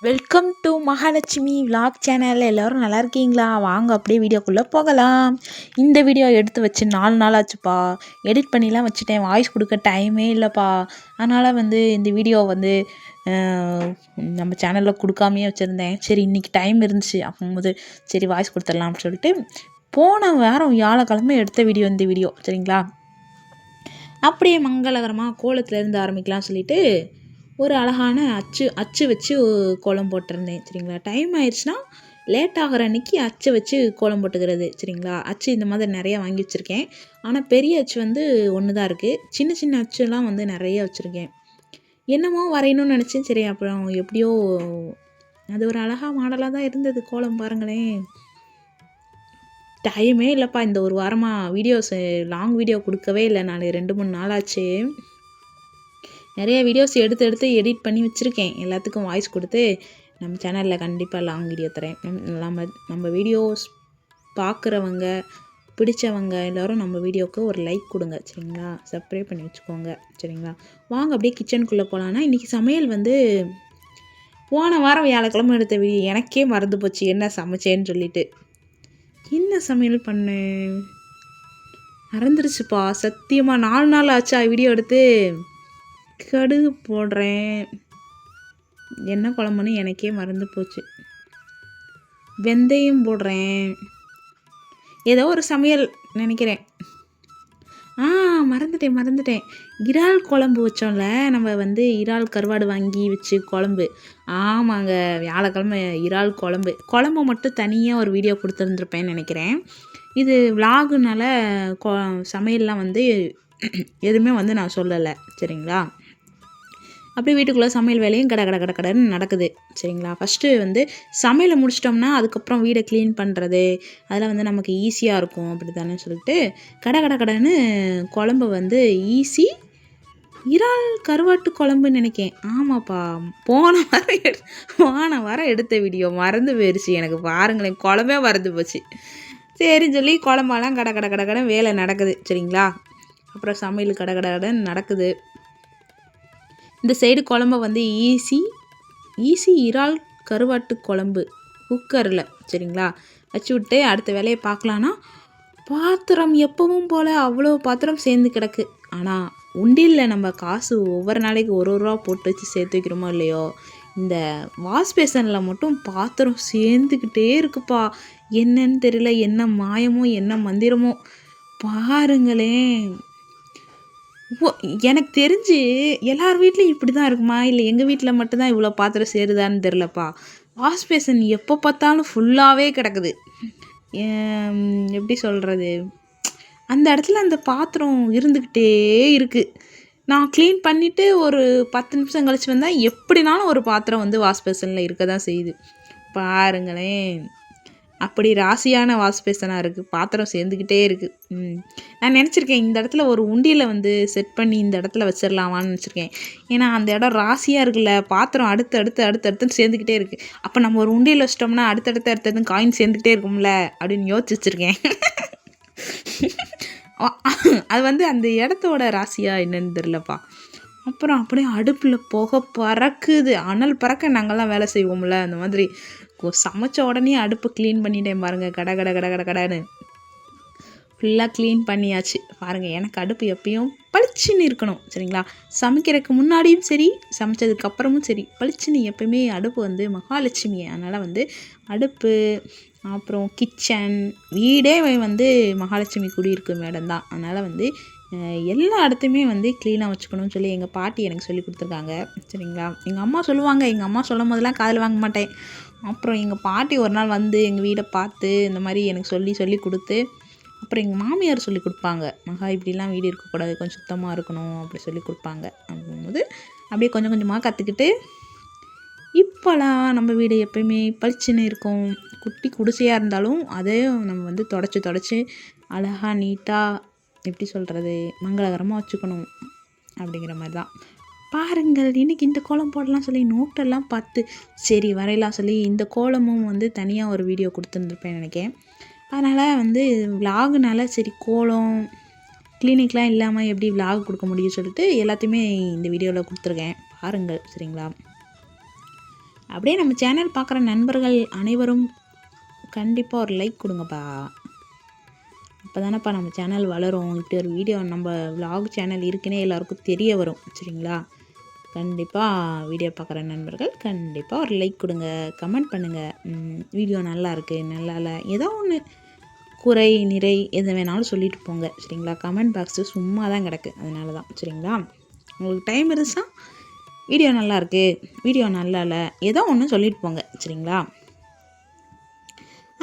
Welcome to Mahalakshmi vlog channel. எல்லோரும் நல்லா இருக்கீங்களா? வாங்க அப்படியே வீடியோக்குள்ளே போகலாம். இந்த வீடியோ எடுத்து வச்சு 4 நாள் ஆச்சுப்பா. எடிட் பண்ணிலாம் வச்சுட்டேன். வாய்ஸ் கொடுக்க டைமே இல்லைப்பா. அதனால் இந்த வீடியோ நம்ம சேனலில் கொடுக்காமையே வச்சுருந்தேன். சரி இன்றைக்கி டைம் இருந்துச்சு அப்போது சரி வாய்ஸ் கொடுத்துடலாம் அப்படின்னு சொல்லிட்டு போன வாரம் வியாழக்கிழமை எடுத்த வீடியோ இந்த வீடியோ. சரிங்களா? அப்படியே மங்களகரமாக கோலத்துலேருந்து ஆரம்பிக்கலாம் சொல்லிட்டு ஒரு அழகான அச்சு வச்சு கோலம் போட்டிருந்தேன். சரிங்களா? டைம் ஆயிடுச்சுன்னா லேட் ஆகிற அன்றைக்கி அச்சை வச்சு கோலம் போட்டுக்கிறது. சரிங்களா? அச்சு இந்த மாதிரி நிறையா வாங்கி வச்சுருக்கேன். ஆனால் பெரிய அச்சு ஒன்று தான் இருக்குது. சின்ன சின்ன அச்சுலாம் நிறைய வச்சுருக்கேன். என்னமோ வரையணும்னு நினச்சேன். சரி அப்புறம் எப்படியோ அது ஒரு அழகாக மாடலாக தான் இருந்தது கோலம். பாருங்களேன், டைமே இல்லைப்பா. இந்த ஒரு வாரமாக லாங் வீடியோ கொடுக்கவே இல்லை. நான் 2-3 நாளாச்சு. நிறைய வீடியோஸ் எடுத்து எடிட் பண்ணி வச்சுருக்கேன். எல்லாத்துக்கும் வாய்ஸ் கொடுத்து நம்ம சேனலில் கண்டிப்பாக லாங் வீடியோ தரேன். நம்ம வீடியோஸ் பார்க்குறவங்க பிடிச்சவங்க எல்லோரும் நம்ம வீடியோவுக்கு ஒரு லைக் கொடுங்க. சரிங்களா? சப்ஸ்கிரைப் பண்ணி வச்சுக்கோங்க. சரிங்களா? வாங்க அப்படியே கிச்சனுக்குள்ளே போகலான்னா இன்றைக்கி சமையல் போன வாரம் வியாழக்கிழமை எடுத்த வீடியோ எனக்கே மறந்து போச்சு என்ன சமைச்சேன்னு சொல்லிட்டு. என்ன சமையல் பண்ணேன் மறந்துருச்சுப்பா. சத்தியமாக 4 நாள் ஆச்சா வீடியோ எடுத்து. கடுகு போடுறேன். என்ன குழம்புன்னு எனக்கே மறந்து போச்சு. வெந்தயம் போடுறேன். ஏதோ ஒரு சமையல் நினைக்கிறேன். மறந்துட்டேன். இறால் குழம்பு வச்சோம்ல நம்ம இறால் கருவாடு வாங்கி வச்சு குழம்பு. ஆமாங்க, வியாழக்கிழமை இறால் குழம்பு மட்டும் தனியாக ஒரு வீடியோ கொடுத்துருந்துருப்பேன்னு நினைக்கிறேன். இது விலாகுனால சமையல்லாம் எதுவுமே நான் சொல்லலை. சரிங்களா? அப்படியே வீட்டுக்குள்ளே சமையல் வேலையும் கடன்னு நடக்குது. சரிங்களா? ஃபஸ்ட்டு சமையலை முடிச்சிட்டோம்னா அதுக்கப்புறம் வீடை க்ளீன் பண்ணுறது அதெல்லாம் நமக்கு ஈஸியாக இருக்கும். அப்படி தானே சொல்லிட்டு கடன்னு குழம்பு ஈஸி இறால் கருவாட்டு குழம்புன்னு நினைக்கேன். ஆமாப்பா, போன வாரம் எடுத்த வீடியோ மறந்து போயிடுச்சு எனக்கு. பாருங்களேன், குழம்பே மறந்து போச்சு. சரின்னு சொல்லி குழம்பெல்லாம் கடன்னு வேலை நடக்குது. சரிங்களா? அப்புறம் சமையல் கடன்னு நடக்குது. இந்த சைடு குழம்பு ஈஸி இறால் கருவாட்டு குழம்பு குக்கரில். சரிங்களா? வச்சு விட்டு அடுத்த வேலையை பார்க்கலான்னா பாத்திரம் எப்பவும் போல் அவ்வளோ பாத்திரம் சேர்ந்து கிடக்கு. ஆனால் உண்டியில் நம்ம காசு ஒவ்வொரு நாளைக்கு ஒரு ரூபா போட்டு வச்சு சேர்த்து வைக்கிறோமோ இல்லையோ, இந்த வாஷ் பேசனில் மட்டும் பாத்திரம் சேர்ந்துக்கிட்டே இருக்குப்பா. என்னன்னு தெரியல, என்ன மாயமோ என்ன மந்திரமோ பாருங்களேன். எனக்கு தெரிஞ்சு எல்லார் வீட்லேயும் இப்படி தான் இருக்குமா, இல்லை எங்கள் வீட்டில் மட்டும்தான் இவ்வளோ பாத்திரம் சேருதான்னு தெரிலப்பா. வாஷ் பேசன் எப்போ பார்த்தாலும் ஃபுல்லாகவே கிடக்குது. எப்படி சொல்கிறது, அந்த இடத்துல அந்த பாத்திரம் இருந்துக்கிட்டே இருக்குது. நான் க்ளீன் பண்ணிவிட்டு ஒரு 10 நிமிஷம் கழிச்சு வந்தால் எப்படினாலும் ஒரு பாத்திரம் வாஷ் பேசனில் இருக்க தான் செய்யுது. பாருங்களேன், அப்படி ராசியான வாஷ் பேசனாக இருக்குது. பாத்திரம் சேர்ந்துக்கிட்டே இருக்குது. நான் நினச்சிருக்கேன் இந்த இடத்துல ஒரு உண்டியில் செட் பண்ணி இந்த இடத்துல வச்சிடலாமான்னு நினச்சிருக்கேன். ஏன்னா அந்த இடம் ராசியாக இருக்குல்ல, பாத்திரம் அடுத்துன்னு சேர்ந்துக்கிட்டே இருக்குது. அப்போ நம்ம ஒரு உண்டியில் வச்சிட்டோம்னா அடுத்தடுத்து காயின் சேர்ந்துக்கிட்டே இருக்கும்ல அப்படின்னு யோசிச்சு வச்சுருக்கேன். அது அந்த இடத்தோட ராசியாக என்னன்னு தெரிலப்பா. அப்புறம் அப்படியே அடுப்பில் புகை பறக்குது. அனல் பறக்க நாங்கள்லாம் வேலை செய்வோம்ல, அந்த மாதிரி சமைச்ச உடனே அடுப்பு க்ளீன் பண்ணிட்டேன் பாருங்கள். கடன்னு ஃபுல்லாக க்ளீன் பண்ணியாச்சு. பாருங்கள், எனக்கு அடுப்பு எப்பயும் பளிச்சுன்னு இருக்கணும். சரிங்களா? சமைக்கிறதுக்கு முன்னாடியும் சரி, சமைச்சதுக்கப்புறமும் சரி, பளிச்சுன்னு எப்பயுமே அடுப்பு மகாலட்சுமி. அதனால் அடுப்பு அப்புறம் கிச்சன் வீடே மகாலட்சுமி குடியிருக்கும் இடம் தான். அதனால் எல்லா இடத்தையுமே க்ளீனாக வச்சுக்கணும்னு சொல்லி எங்கள் பாட்டி எனக்கு சொல்லி கொடுத்துருக்காங்க. சரிங்களா? எங்கள் அம்மா சொல்லுவாங்க. எங்கள் அம்மா சொல்லும் போதெல்லாம் காதில் வாங்க மாட்டேன். அப்புறம் எங்கள் பாட்டி ஒரு நாள் எங்கள் வீடை பார்த்து இந்த மாதிரி எனக்கு சொல்லி கொடுத்து, அப்புறம் எங்கள் மாமியார் சொல்லி கொடுப்பாங்க. மகா இப்படிலாம் வீடு இருக்கக்கூடாது, கொஞ்சம் சுத்தமாக இருக்கணும் அப்படி சொல்லி கொடுப்பாங்க. அப்படிங்கும்போது அப்படியே கொஞ்சம் கொஞ்சமாக கற்றுக்கிட்டு இப்போலாம் நம்ம வீடு எப்பயுமே பளிச்சுன்னு இருக்கும். குட்டி குடிசையாக இருந்தாலும் அதே நம்ம தொடச்சி அழகாக நீட்டாக எப்படி சொல்கிறது மங்களகரமாக வச்சுக்கணும் அப்படிங்கிற மாதிரி தான். பாருங்கள், இன்றைக்கி இந்த கோலம் போடலாம் சொல்லி நோட்டெல்லாம் பார்த்து சரி வரையலாம் சொல்லி இந்த கோலமும் தனியாக ஒரு வீடியோ கொடுத்துருந்துருப்பேன் நினைக்கிறேன். அதனால் விலாகுனால சரி கோலம் கிளினிக்லாம் இல்லாமல் எப்படி விலாக் கொடுக்க முடியும்னு சொல்லிட்டு எல்லாத்தையுமே இந்த வீடியோவில் கொடுத்துருக்கேன். பாருங்கள். சரிங்களா? அப்படியே நம்ம சேனல் பார்க்குற நண்பர்கள் அனைவரும் கண்டிப்பாக ஒரு லைக் கொடுங்கப்பா. அப்போ தானேப்பா நம்ம சேனல் வளரும். இப்படி ஒரு வீடியோ நம்ம விலாக் சேனல் இருக்குன்னே எல்லாருக்கும் தெரிய வரும். சரிங்களா? கண்டிப்பாக வீடியோ பார்க்குற நண்பர்கள் கண்டிப்பாக ஒரு லைக் கொடுங்க, கமெண்ட் பண்ணுங்கள். வீடியோ நல்லா இருக்குது, நல்லா இல்லை, ஏதோ ஒன்று குறை நிறை எதை வேணாலும் சொல்லிட்டு போங்க. சரிங்களா? கமெண்ட் பாக்ஸு சும்மா தான் கிடக்கு, அதனால தான். சரிங்களா? உங்களுக்கு டைம் இருந்துச்சுன்னா வீடியோ நல்லா இருக்குது, வீடியோ நல்லா இல்லை, ஏதோ ஒன்று சொல்லிட்டு போங்க. சரிங்களா?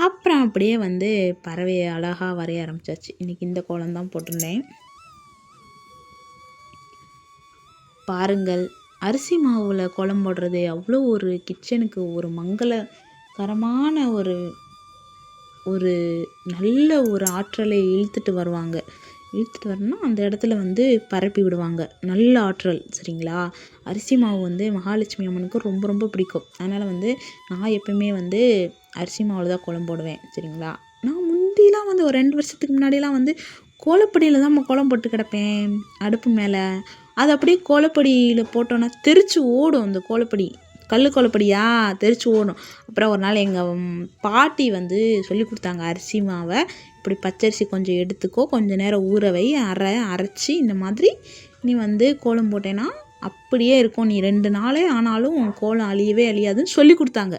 அப்புறம் அப்படியே வந்து பறவையை அழகாக வரைய ஆரம்பித்தாச்சு. இன்றைக்கி இந்த கோலம் தான் போட்டிருந்தேன். பாருங்கள், அரிசி மாவில் கோலம் போடுறது அவ்வளோ ஒரு கிச்சனுக்கு ஒரு மங்களகரமான ஒரு ஒரு நல்ல ஒரு ஆற்றலை இழுத்துட்டு வருவாங்க. இழுத்துட்டு வரணும்னா அந்த இடத்துல வந்து பரப்பி விடுவாங்க. நல்ல ஆற்றல். சரிங்களா? அரிசி மாவு வந்து மகாலட்சுமி அம்மனுக்கு ரொம்ப ரொம்ப பிடிக்கும். அதனால் வந்து நான் எப்பவுமே வந்து அரிசி மாவில் தான் கோலம் போடுவேன். சரிங்களா? நான் முந்திலாம் வந்து ஒரு 2 வருஷத்துக்கு முன்னாடிலாம் வந்து கோலப்பொடியில் தான் கோலம் போட்டு கிடப்பேன் அடுப்பு மேலே. அது அப்படியே கோலப்பொடியில் போட்டோன்னா தெரிச்சு ஓடும். அந்த கோலப்பொடி கோலப்பொடியா தெரிச்சு ஓடும். அப்புறம் ஒரு நாள் எங்கள் பாட்டி வந்து சொல்லி கொடுத்தாங்க, அரிசி மாவை இப்படி பச்சரிசி கொஞ்சம் எடுத்துக்கோ, கொஞ்சம் நேரம் ஊற வை, அரைச்சி இந்த மாதிரி நீ வந்து கோலம் போட்டேன்னா அப்படியே இருக்கும், நீ 2 நாளே ஆனாலும் கோலம் அழியவே அழியாதுன்னு சொல்லி கொடுத்தாங்க.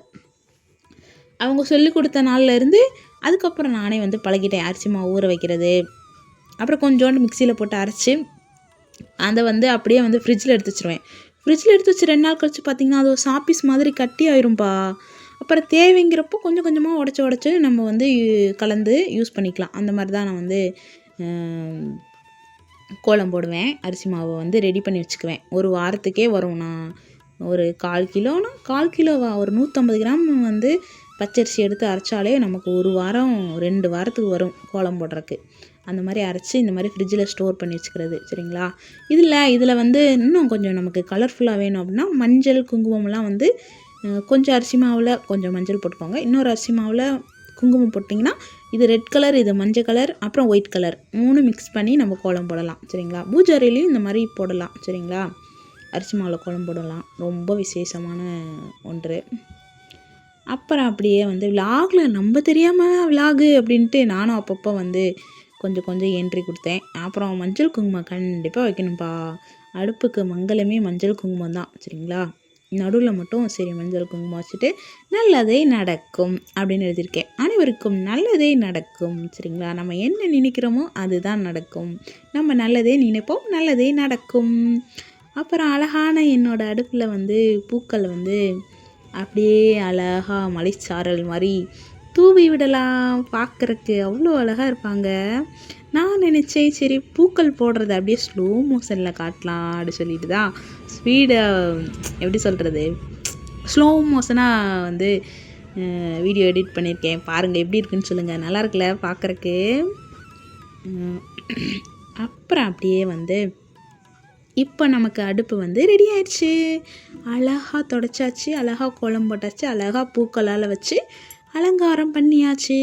அவங்க சொல்லி கொடுத்த நாள்லேருந்து அதுக்கப்புறம் நானே வந்து பழகிட்டேன் அரிசி மாவு ஊற வைக்கிறது. அப்புறம் கொஞ்சோண்டு மிக்சியில் போட்டு அரைச்சி அதை வந்து அப்படியே வந்து ஃப்ரிட்ஜில் எடுத்து வச்சுருவேன். ஃப்ரிட்ஜில் எடுத்து வச்சு 2 நாள் கழிச்சு பார்த்திங்கன்னா அது ஒரு சாப்பீஸ் மாதிரி கட்டி ஆயிரும்பா. அப்புறம் தேவைங்கிறப்போ கொஞ்சம் கொஞ்சமாக உடச்சி நம்ம வந்து கலந்து யூஸ் பண்ணிக்கலாம். அந்த மாதிரி தான் நான் வந்து கோலம் போடுவேன். அரிசி மாவை வந்து ரெடி பண்ணி வச்சுக்குவேன். ஒரு வாரத்துக்கே வரும். நான் ஒரு 1/4 கிலோனா 1/4 கிலோவா ஒரு 150 கிராம் வந்து பச்சரிசி எடுத்து அரைச்சாலே நமக்கு 1 வாரம் 2 வாரத்துக்கு வரும் கோலம் போடுறதுக்கு. அந்த மாதிரி அரைச்சி இந்த மாதிரி ஃப்ரிட்ஜில் ஸ்டோர் பண்ணி வச்சுக்கிறது. சரிங்களா? இதில் வந்து இன்னும் கொஞ்சம் நமக்கு கலர்ஃபுல்லாக வேணும் அப்படின்னா மஞ்சள் குங்குமம்லாம் வந்து கொஞ்சம் அரிசி மாவில் கொஞ்சம் மஞ்சள் போட்டுக்கோங்க. இன்னொரு அரிசி மாவில் குங்குமம் போட்டிங்கன்னா இது ரெட் கலர், இது மஞ்சள் கலர், அப்புறம் ஒயிட் கலர் 3 மிக்ஸ் பண்ணி நம்ம கோலம் போடலாம். சரிங்களா? பூஜை அறையிலையும் இந்த மாதிரி போடலாம். சரிங்களா? அரிசி மாவில் கோலம் போடலாம். ரொம்ப விசேஷமான ஒன்று. அப்புறம் அப்படியே வந்து விலாகில் நம்ம தெரியாமல் விலாகு அப்படின்ட்டு நானும் அப்பப்போ வந்து கொஞ்சம் கொஞ்சம் என்ட்ரி கொடுத்தேன். அப்புறம் மஞ்சள் குங்குமம் கண்டிப்பாக வைக்கணும்ப்பா. அடுப்புக்கு மங்களமே மஞ்சள் குங்குமம் தான். சரிங்களா? நடுவில் மட்டும் சரி மஞ்சள் குங்குமம் வச்சுட்டு நல்லதே நடக்கும் அப்படின்னு எழுதியிருக்கேன். அனைவருக்கும் நல்லதே நடக்கும். சரிங்களா? நம்ம என்ன நினைக்கிறோமோ அதுதான் நடக்கும். நம்ம நல்லதே நினைப்போம், நல்லதே நடக்கும். அப்புறம் அழகான என்னோடய அடுப்பில் வந்து பூக்கள் வந்து அப்படியே அழகாக மலைச்சாரல் மாதிரி தூவி விடலாம். பார்க்குறக்கு அவ்வளோ அழகாக இருப்பாங்க. நான் நினச்சேன் சரி பூக்கள் போடுறது அப்படியே ஸ்லோ மோஷனில் காட்டலாம் அப்படி சொல்லிட்டு தான் ஸ்பீடை எப்படி சொல்கிறது ஸ்லோ மோஷனாக வந்து வீடியோ எடிட் பண்ணியிருக்கேன். பாருங்கள் எப்படி இருக்குன்னு சொல்லுங்கள். நல்லா இருக்குல்ல பார்க்குறக்கு? அப்புறம் அப்படியே வந்து இப்போ நமக்கு அடுப்பு வந்து ரெடி ஆயிடுச்சு. அழகாக தொடச்சாச்சு, அழகாக கோலம் போட்டாச்சு, அழகாக பூக்களால் வச்சு அலங்காரம் பண்ணியாச்சு.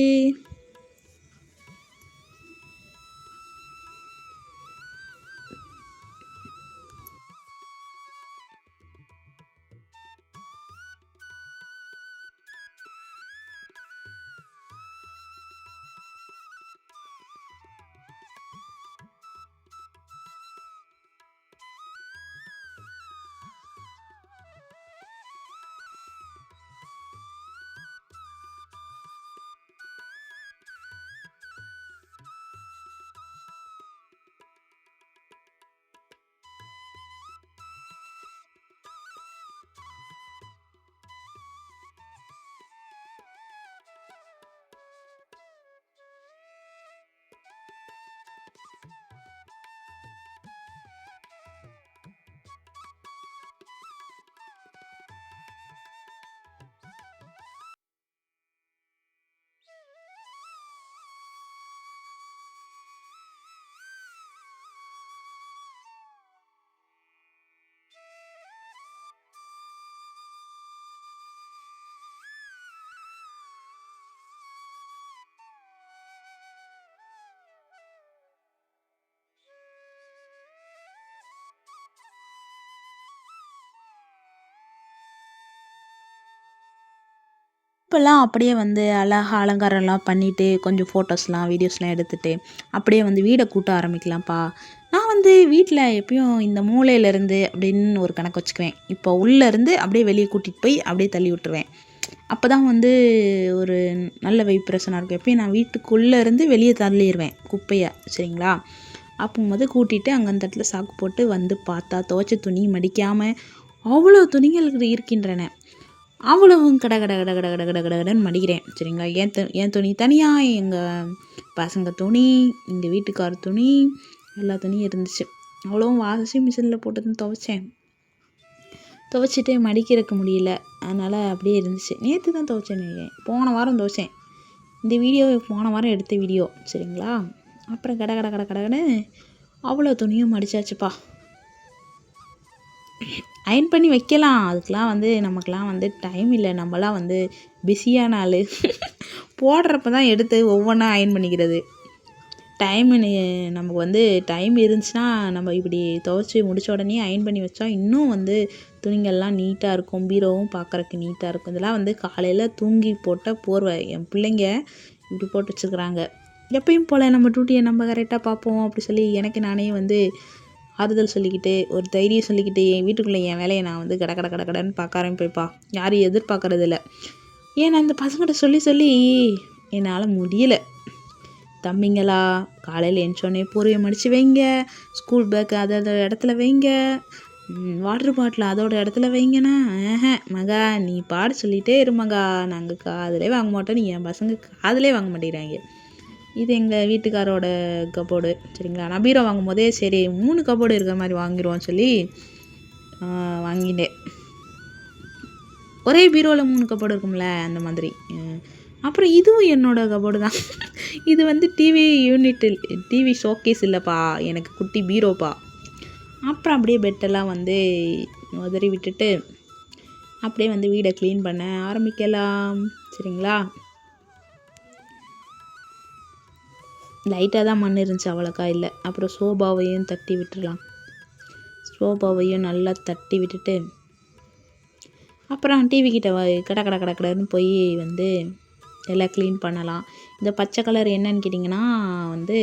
இப்போல்லாம் அப்படியே வந்து அழகா அலங்காரம்லாம் பண்ணிவிட்டு கொஞ்சம் ஃபோட்டோஸ்லாம் வீடியோஸ்லாம் எடுத்துகிட்டு அப்படியே வந்து வீடை கூட்ட ஆரம்பிக்கலாம்ப்பா. நான் வந்து வீட்டில் எப்பயும் இந்த மூலையிலேருந்து அப்படின்னு ஒரு கணக்கு வச்சுக்குவேன். இப்போ உள்ளேருந்து அப்படியே வெளியே கூட்டிகிட்டு போய் அப்படியே தள்ளி விட்டுருவேன். அப்போ தான் வந்து ஒரு நல்ல வைப்ரேஷனாக இருக்கும். எப்பயும் நான் வீட்டுக்குள்ளே இருந்து வெளியே தள்ளிடுவேன் குப்பையை, சரிங்களா? அப்போது கூட்டிகிட்டு அங்கே அந்த இடத்துல சாக்கு போட்டு வந்து பார்த்தா துவைச்ச துணி மடிக்காமல் அவ்வளோ துணிகள் இருக்கின்றன. அவ்வளவும் கட கட கட கட கட கட கடன்னு மடிக்கிறேன், சரிங்களா? என் துணி தனியாக, எங்கள் பசங்க துணி, எங்கள் வீட்டுக்கார துணி, எல்லா துணியும் இருந்துச்சு. அவ்வளோவும் வாஷிங் மிஷினில் போட்டு தான் துவைச்சேன். துவைச்சிட்டு மடிக்கிறதுக்கு முடியல, அதனால் அப்படியே இருந்துச்சு. நேற்று தான் துவைச்சேன், போன வாரம் துவைச்சேன். இந்த வீடியோ போன வாரம் எடுத்த வீடியோ, சரிங்களா? அப்புறம் கட கட கட கடன்னு அவ்வளோ துணியும் மடிச்சாச்சுப்பா. அயன் பண்ணி வைக்கலாம், அதுக்கெலாம் வந்து நமக்கெலாம் வந்து டைம் இல்லை. நம்மலாம் வந்து பிஸியான ஆள். போடுறப்ப தான் எடுத்து ஒவ்வொன்றா அயன் பண்ணிக்கிறது. நமக்கு வந்து டைம் இருந்துச்சுன்னா நம்ம இப்படி துவைச்சி முடித்த உடனே அயன் பண்ணி வச்சா இன்னும் வந்து துணிங்கள்லாம் நீட்டாக இருக்கும். பீரோவும் பார்க்குறக்கு நீட்டாக இருக்கும். இதெல்லாம் வந்து காலையில் தூங்கி போட்ட போர்வை என் பிள்ளைங்க இப்படி போட்டு வச்சுருக்குறாங்க. எப்பயும் போல் நம்ம டியூட்டியை நம்ம கரெக்டாக பார்ப்போம் அப்படி சொல்லி எனக்கு நானே வந்து ஆறுதல் சொல்லிக்கிட்டு ஒரு தைரியம் சொல்லிக்கிட்டு என் வீட்டுக்குள்ளே என் வேலையை நான் வந்து கட கட கட கடன்னு பார்க்க ஆரம்பிப்பேன்ப்பா. யாரையும் எதிர்பார்க்கறதில்ல. ஏன்னா அந்த பசங்கிட்ட சொல்லி சொல்லி என்னால் முடியலை. தம்பிங்களா, காலையில் எழுந்தோடனே போர்வையை மடித்து வைங்க, ஸ்கூல் பேக் அதோட இடத்துல வைங்க, வாட்டர் பாட்டில் அதோட இடத்துல வைங்கன்னா, மகா நீ பாடு சொல்லிகிட்டே இரு மகா, நாங்கள் காதிலே வாங்க மாட்டோம். என் பசங்க காதிலே வாங்க மாட்டேங்கிறாங்க. இது எங்கள் வீட்டுக்காரோட கபோர்டு, சரிங்களா? நான் பீரோ வாங்கும் போதே சரி 3 கபோர்டு இருக்கிற மாதிரி வாங்கிடுவோன்னு சொல்லி வாங்கிட்டேன். ஒரே பீரோவில் 3 கபோர்டு இருக்கும்ல, அந்த மாதிரி. அப்புறம் இதுவும் என்னோடய கபோர்டு தான். இது வந்து டிவி ஷோகேஸ் இல்லைப்பா, எனக்கு குட்டி பீரோப்பா. அப்புறம் அப்படியே பெட்டெல்லாம் வந்து உதறி விட்டுட்டு அப்படியே வந்து வீடை க்ளீன் பண்ண ஆரம்பிக்கலாம், சரிங்களா? லைட்டாக தான் மண் இருந்துச்சு, அவ்வளோக்கா இல்லை. அப்புறம் சோபாவையும் தட்டி விட்டுடலாம். சோபாவையும் நல்லா தட்டி விட்டுட்டு அப்புறம் டிவி கிட்ட கட கட கட கடன்னு போய் வந்து எல்லாம் க்ளீன் பண்ணலாம். இந்த பச்சை கலர் என்னன்னு கேட்டிங்கன்னா வந்து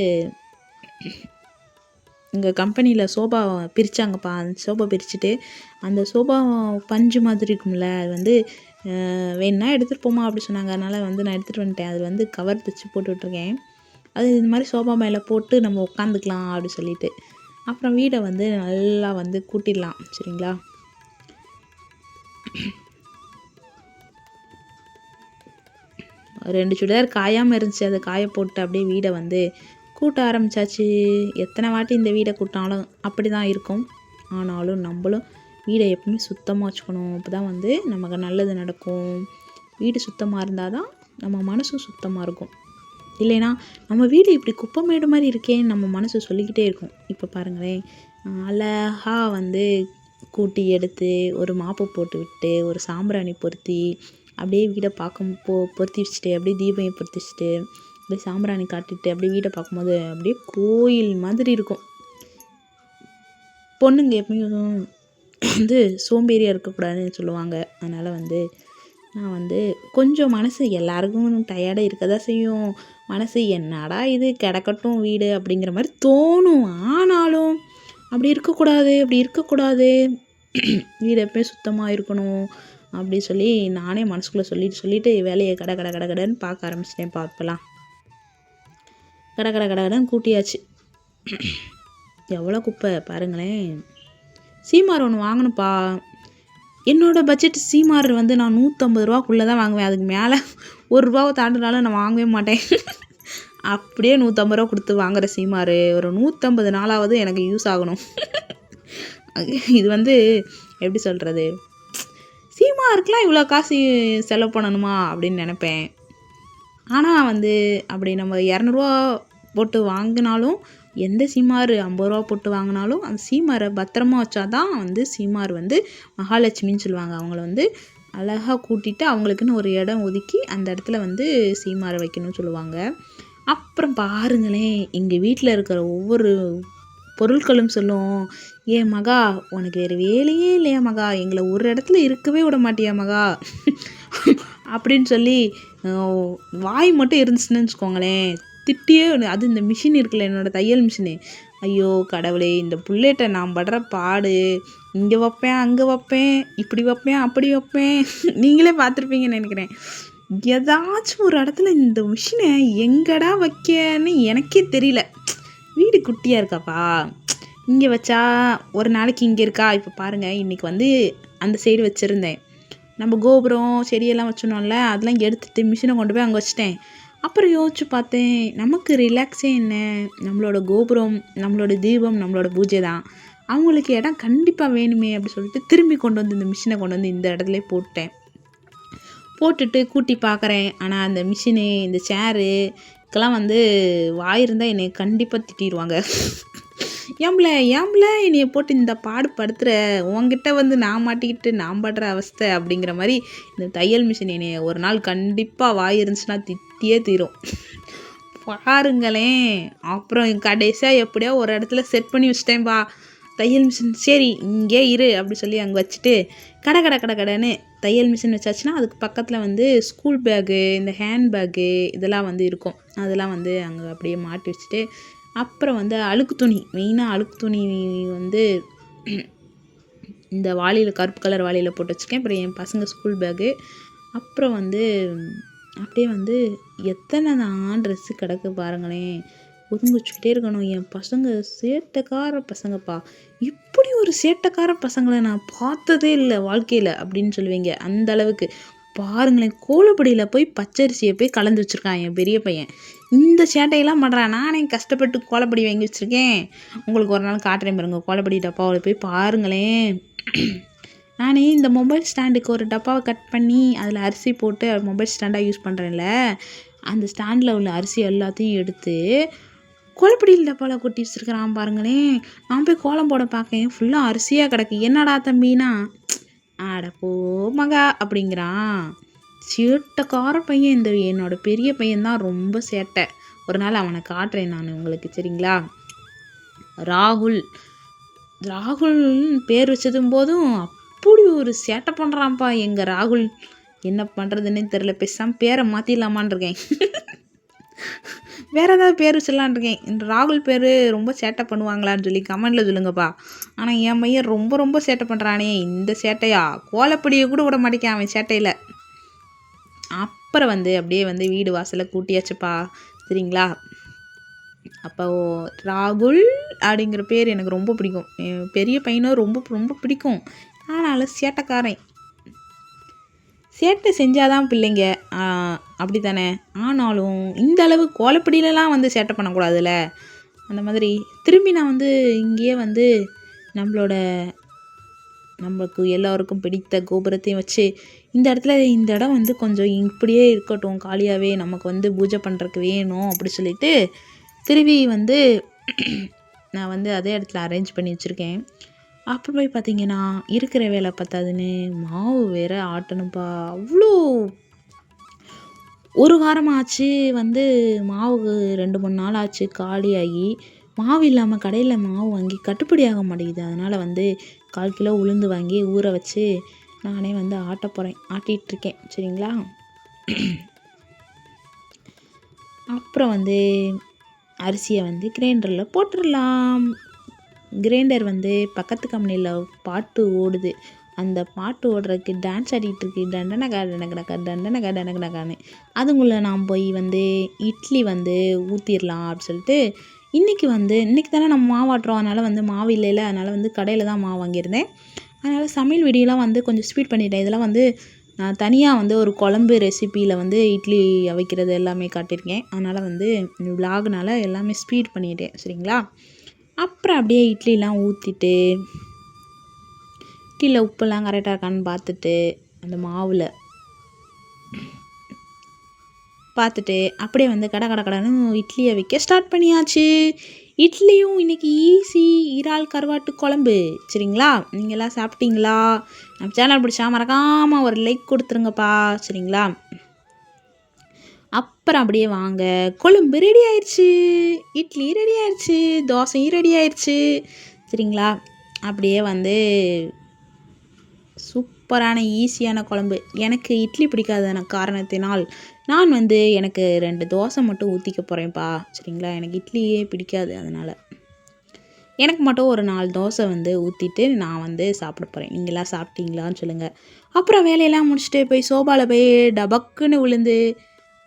எங்கள் கம்பெனியில் சோபா பிரித்தாங்கப்பா. அந்த சோபா பிரிச்சுட்டு அந்த சோபா பஞ்சு மாதிரி இருக்கும்ல, அது வந்து வேணுன்னா எடுத்துகிட்டு போமா அப்படி சொன்னாங்க. அதனால் வந்து நான் எடுத்துகிட்டு வந்துட்டேன். அது வந்து கவர் தைச்சி போட்டு விட்ருக்கேன். அது இந்த மாதிரி சோபா மேலே போட்டு நம்ம உட்காந்துக்கலாம் அப்படி சொல்லிட்டு. அப்புறம் வீடை வந்து நல்லா வந்து கூட்டிடலாம், சரிங்களா? ரெண்டு சுடிதார் காயாமல் இருந்துச்சு, அதை காய போட்டு அப்படியே வீடை வந்து கூட்ட ஆரம்பித்தாச்சு. எத்தனை வாட்டி இந்த வீடை கூட்டினாலும் அப்படி தான் இருக்கும். ஆனாலும் நம்மளும் வீடை எப்பவுமே சுத்தமாக வச்சுக்கணும். அப்போ தான் வந்து நமக்கு நல்லது நடக்கும். வீடு சுத்தமாக இருந்தால் தான் நம்ம மனசும் சுத்தமாக இருக்கும். இல்லைனா நம்ம வீடு இப்படி குப்பைமேடு மாதிரி இருக்கேன்னு நம்ம மனசு சொல்லிக்கிட்டே இருக்கும். இப்போ பாருங்களேன், அழகாக வந்து கூட்டி எடுத்து ஒரு மாப்பு போட்டு விட்டு ஒரு சாம்பிராணி பொருத்தி அப்படியே வீடை பொருத்தி வச்சுட்டு அப்படியே தீபம் பொருத்தி வச்சுட்டு அப்படியே சாம்பிராணி காட்டிட்டு அப்படியே வீடை பார்க்கும்போது அப்படியே கோயில் மாதிரி இருக்கும். பொண்ணுங்க எப்பயும் வந்து சோம்பேறியாக இருக்கக்கூடாதுன்னு சொல்லுவாங்க. அதனால் வந்து நான் வந்து கொஞ்சம் மனசு எல்லாருக்கும் டயர்டாக இருக்க தான் செய்யும். மனசு என்னடா இது கிடக்கட்டும் வீடு அப்படிங்கிற மாதிரி தோணும். ஆனாலும் அப்படி இருக்கக்கூடாது வீடு எப்பயும் சுத்தமாக இருக்கணும் அப்படி சொல்லி நானே மனசுக்குள்ளே சொல்லிட்டு வேலையை கட கடன்னு பார்க்க ஆரம்பிச்சிட்டேன். இப்போலாம் கட கடன்னு கூட்டியாச்சு. எவ்வளோ குப்பை பாருங்களேன். சீமார் ஒன்று வாங்கணுப்பா. என்னோடய பட்ஜெட் சீமார் வந்து நான் 150 ரூபாக்குள்ளே தான் வாங்குவேன். அதுக்கு மேலே ₹1 தாண்டினாலும் நான் வாங்கவே மாட்டேன். அப்படியே 150 ரூபா கொடுத்து வாங்குகிற சீமார் ஒரு 150 நாளாவது எனக்கு யூஸ் ஆகணும். இது வந்து எப்படி சொல்கிறது, சீமாருக்கெலாம் இவ்வளோ காசு செலவு பண்ணணுமா அப்படின்னு நினப்பேன். ஆனால் வந்து அப்படி நம்ம 200 ரூபா போட்டு வாங்கினாலும் எந்த சீமார் 50 ரூபா போட்டு வாங்கினாலும் அந்த சீமாரை பத்திரமா வச்சா தான் வந்து சீமார் வந்து மகாலட்சுமின்னு சொல்லுவாங்க. அவங்கள வந்து அழகாக கூட்டிகிட்டு அவங்களுக்குன்னு ஒரு இடம் ஒதுக்கி அந்த இடத்துல வந்து சீமாரை வைக்கணும்னு சொல்லுவாங்க. அப்புறம் பாருங்களேன், எங்கள் வீட்டில் இருக்கிற ஒவ்வொரு பொருட்களும் சொல்லும், ஏன் மகா உனக்கு வேறு வேலையே இல்லையா மகா, எங்களை ஒரு இடத்துல இருக்கவே விட மாட்டியா மகா அப்படின்னு சொல்லி வாய் மட்டும் இருந்துச்சுன்னு வச்சுக்கோங்களேன், திட்டியே அது இந்த மிஷின் இருக்குல்ல, என்னோடய தையல் மிஷினு. ஐயோ கடவுளே, இந்த புள்ளைகிட்ட நான் படுற பாடு, இங்கே வைப்பேன் அங்கே வைப்பேன், இப்படி வைப்பேன் அப்படி வைப்பேன். நீங்களே பார்த்துருப்பீங்கன்னு நினைக்கிறேன். ஏதாச்சும் ஒரு இடத்துல இந்த மிஷினை எங்கடா வைக்கன்னு எனக்கே தெரியல. வீடு குட்டியாக இருக்காப்பா, இங்கே வச்சா ஒரு நாளைக்கு இங்கே இருக்கா. இப்போ பாருங்கள், இன்றைக்கி வந்து அந்த சைடு வச்சுருந்தேன். நம்ம கோபுரம் செடியெல்லாம் வச்சோம்ல, அதெல்லாம் எடுத்துகிட்டு மிஷினை கொண்டு போய் அங்கே வச்சிட்டேன். அப்புறம் யோசிச்சு பார்த்தேன், நமக்கு ரிலாக்ஸே என்ன, நம்மளோட கோபுரம், நம்மளோட தீபம், நம்மளோட பூஜை தான். அவங்களுக்கு இடம் கண்டிப்பாக வேணுமே அப்படி சொல்லிட்டு திரும்பி கொண்டு வந்து இந்த மிஷினை கொண்டு வந்து இந்த இடத்துல போட்டுட்டு கூட்டி பார்க்குறேன். ஆனால் அந்த மிஷினு, இந்த சேருக்கெல்லாம் வந்து வாயிருந்தால் என்னை கண்டிப்பாக திட்டிடுவாங்க. ஏம்பல என்னைய போட்டு இந்த பாடுபடுத்துகிற, உங்ககிட்ட வந்து நான் மாட்டிக்கிட்டு நான் படுற அவஸ்தை அப்படிங்கிற மாதிரி இந்த தையல் மிஷின் என்னைய ஒரு நாள் கண்டிப்பாக வாய் இருந்துச்சுன்னா திட்டியே தீரும். பாருங்களேன். அப்புறம் கடைசியாக எப்படியோ ஒரு இடத்துல செட் பண்ணி வச்சிட்டேன்பா தையல் மிஷின். சரி இங்கே இரு அப்படி சொல்லி அங்கே வச்சுட்டு கடைன்னு தையல் மிஷின் வச்சாச்சுன்னா அதுக்கு பக்கத்தில் வந்து ஸ்கூல் பேகு, இந்த ஹேண்ட் பேகு இதெல்லாம் வந்து இருக்கும். அதெல்லாம் வந்து அங்கே அப்படியே மாட்டி வச்சுட்டு, அப்புறம் வந்து அழுக்கு துணி, மெயினாக அழுக்கு துணி வந்து இந்த வாளியில், கருப்பு கலர் வாளியில் போட்டு வச்சுருக்கேன். அப்புறம் என் பசங்க ஸ்கூல் பேகு, அப்புறம் வந்து அப்படியே வந்து எத்தனை தான் ட்ரெஸ்ஸு கிடக்கு பாருங்களேன். ஒதுங்க வச்சுக்கிட்டே இருக்கணும். என் பசங்க சேட்டைக்கார பசங்கப்பா, இப்படி ஒரு சேட்டைக்கார பசங்களை நான் பார்த்ததே இல்லை வாழ்க்கையில் அப்படின்னு சொல்லுவீங்க. அந்த அளவுக்கு பாருங்களேன். கோலப்பொடியில் போய் பச்சரிசியை போய் கலந்து வச்சுருக்கான் என் பெரிய பையன். இந்த சேட்டையெல்லாம் பண்ணுறான். நானே கஷ்டப்பட்டு கோலப்பொடி வாங்கி வச்சுருக்கேன். உங்களுக்கு ஒரு நாள் காட்டுறேன் பாருங்க, கோலப்பொடி டப்பாவில் போய் பாருங்களேன். நானே இந்த மொபைல் ஸ்டாண்டுக்கு ஒரு டப்பாவை கட் பண்ணி அதில் அரிசி போட்டு மொபைல் ஸ்டாண்டாக யூஸ் பண்ணுறேன்ல, அந்த ஸ்டாண்டில் உள்ள அரிசி எல்லாத்தையும் எடுத்து கோலப்பொடியில் டப்பாவில் கொட்டி வச்சுருக்கிறான் பாருங்களேன். நான் போய் கோலம் போட பார்க்கேன், ஃபுல்லாக அரிசியாக கிடக்கு. என்னடா தம்பினா, ஆட போ மகா அப்படிங்கிறான். சேட்டைக்கார பையன். இந்த என்னோட பெரிய பையன்தான் ரொம்ப சேட்டை. ஒரு நாள் அவனை காட்டுறேன் நான் உங்களுக்கு, சரிங்களா. ராகுல் பேர் வச்சதும் போதும் அப்படி ஒரு சேட்டை பண்ணுறான்ப்பா எங்கள் ராகுல். என்ன பண்ணுறதுன்னே தெரில, பேசாமல் பேரை மாற்றிடலாமான் இருக்கேன். வேறு ஏதாவது பேர் வச்சிடலான் இருக்கேன். இந்த ராகுல் பேர் ரொம்ப சேட்டை பண்ணுவாங்களான்னு சொல்லி கமெண்டில் சொல்லுங்கப்பா. ஆனால் என் பையன் ரொம்ப சேட்டை பண்ணுறானே. இந்த சேட்டையா, கோலப்பொடியை கூட விட மாட்டேங்கான் அவன் சேட்டையில். அப்புறம் வந்து அப்படியே வந்து வீடு வாசலை கூட்டியாச்சுப்பா, சரிங்களா. அப்போ ராகுல் அப்படிங்கிற பேர் எனக்கு ரொம்ப பிடிக்கும். என் பெரிய பையனும் ரொம்ப பிடிக்கும். ஆனாலும் சேட்டைக்காரன். சேட்டை செஞ்சாதான் பிள்ளைங்க அப்படி தானே. ஆனாலும் இந்த அளவு கோலப்பொடியிலலாம் வந்து சேட்டை பண்ணக்கூடாதுல்ல. அந்த மாதிரி திரும்பி நான் வந்து இங்கேயே வந்து நம்மளுக்கு எல்லோருக்கும் பிடித்த கோபுரத்தையும் வச்சு இந்த இடம் வந்து கொஞ்சம் இப்படியே இருக்கட்டும், காலியாகவே, நமக்கு வந்து பூஜை பண்ணுறதுக்கு வேணும் அப்படி சொல்லிட்டு திரும்பி வந்து நான் வந்து அதே இடத்துல அரேஞ்ச் பண்ணி வச்சுருக்கேன். அப்புறம் போய் பார்த்தீங்கன்னா இருக்கிற வேலை பத்தாதுன்னு மாவு வேற ஆட்டணும்ப்பா. அவ்வளோ ஒரு வாரம் ஆச்சு வந்து மாவு 2-3 நாள் ஆச்சு காலியாகி. மாவு இல்லாமல் கடையில் மாவு வாங்கி கட்டுப்படி ஆக மாட்டேங்குது. அதனால் வந்து 1/4 கிலோ உளுந்து வாங்கி ஊற வச்சு நானே வந்து ஆட்ட போகிறேன், ஆட்டிகிட்ருக்கேன், சரிங்களா. அப்புறம் வந்து அரிசியை வந்து கிரைண்டரில் போட்டுடலாம். கிரைண்டர் வந்து பக்கத்து கம்பெனியில் பாட்டு ஓடுது. அந்த பாட்டு ஓடுறதுக்கு டான்ஸ் ஆடிட்டுருக்கு, டண்டனக்கான்னு. அதுக்குள்ளே நான் போய் வந்து இட்லி வந்து ஊற்றிடலாம் அப்படின்னு சொல்லிட்டு இன்றைக்கி தானே நம்ம மாவாட்டுறோம். அதனால் வந்து மாவு இல்லைல்ல, அதனால் வந்து கடையில் தான் மாவு வாங்கியிருந்தேன். அதனால் சமையல் வீடியோலாம் வந்து கொஞ்சம் ஸ்பீட் பண்ணிட்டேன். இதெல்லாம் வந்து நான் தனியாக வந்து ஒரு குழம்பு ரெசிப்பியில் வந்து இட்லி அவிக்கிறது எல்லாமே காட்டியிருக்கேன். அதனால் வந்து விலாகுனால எல்லாமே ஸ்பீட் பண்ணிட்டேன், சரிங்களா. அப்புறம் அப்படியே இட்லிலாம் ஊற்றிட்டு இட்லியில் உப்பெல்லாம் கரெக்டாக இருக்கான்னு பார்த்துட்டு அந்த மாவில் பார்த்துட்டு அப்படியே வந்து கடன்னு இட்லியை வைக்க ஸ்டார்ட் பண்ணியாச்சு. இட்லியும் இன்றைக்கி ஈஸி, இறால் கருவாட்டு குழம்பு, சரிங்களா. நீங்கள்லாம் சாப்பிட்டீங்களா? நம்ம சேனல் பிடிச்சா மறக்காமல் ஒரு லைக் கொடுத்துருங்கப்பா, சரிங்களா. அப்புறம் அப்படியே வாங்க, குழம்பு ரெடி ஆயிடுச்சு, இட்லி ரெடி ஆயிடுச்சு, தோசையும் ரெடி ஆயிடுச்சு, சரிங்களா. அப்படியே வந்து சூப்பரான ஈஸியான குழம்பு. எனக்கு இட்லி பிடிக்காத காரணத்தினால் நான் வந்து எனக்கு 2 தோசை மட்டும் ஊற்றிக்க போகிறேன்ப்பா. சரிங்களா, எனக்கு இட்லியே பிடிக்காது. அதனால் எனக்கு மட்டும் ஒரு 4 தோசை வந்து ஊற்றிட்டு நான் வந்து சாப்பிட போகிறேன். நீங்களாம் சாப்பிட்டீங்களான்னு சொல்லுங்கள். அப்புறம் வேலையெல்லாம் முடிச்சுட்டு போய் சோபாவில் போய் டபக்குன்னு விழுந்து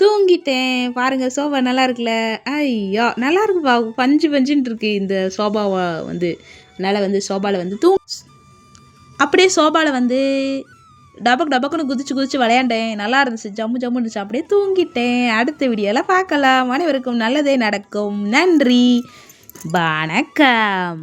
தூங்கிட்டேன். பாருங்கள், சோபா நல்லா இருக்குல்ல? ஐயா நல்லா இருக்குப்பா, பஞ்சு பஞ்சுன்னு இருக்குது இந்த சோபாவை வந்து. அதனால் வந்து சோபாவில் வந்து அப்படியே சோபாவில் வந்து டபக்குன்னு குதிச்சு விளையாண்டேன். நல்லா இருந்துச்சு, ஜம்மு இருந்துச்சு. அப்படியே தூங்கிட்டேன். அடுத்த வீடியோவில் பார்க்கலாம். அனைவருக்கும் நல்லதே நடக்கும். நன்றி, வணக்கம்.